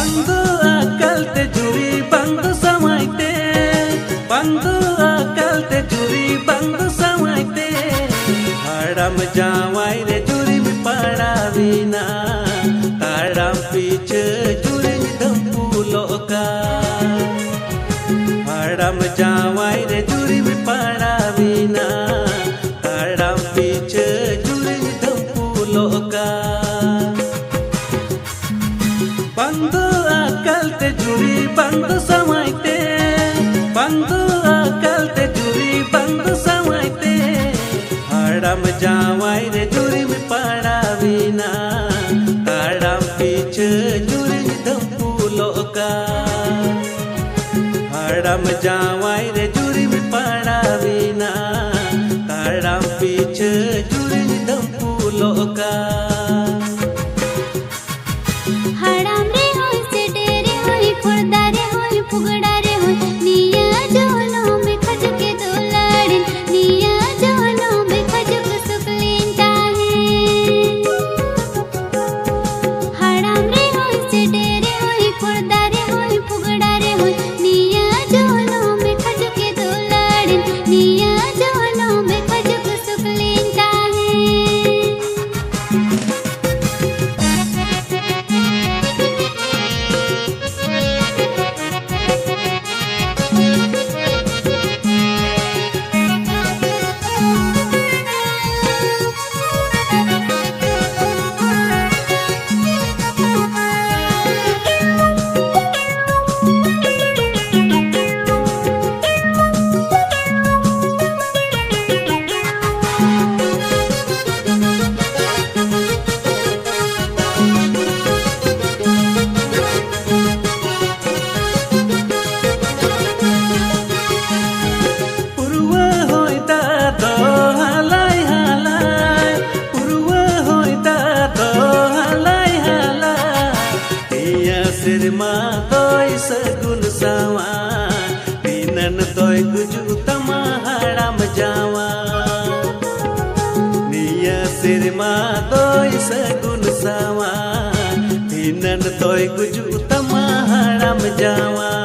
Bangdu akal te juri bangdu samaite Bangdu akal te juri bangdu samaite Haram jawai re juri mi padavina Taram piche juri mi dhampu loka Haram jawai re juri mi padavina Taram piche juri mi dhampu loka Bangdu akal te juri bangdu samaite Bangdu akal te juri bangdu samaite Haram jawai re juri mi padavina Taram piche juri mi dhampu loka Haram jawai re juri mi padavina Taram piche juri mi dhampu loka Sirma toy sagun sawa Tinan toy guju tama haram jawa Niya sirma toy sagun sawa Tinan toy guju tama haram jawa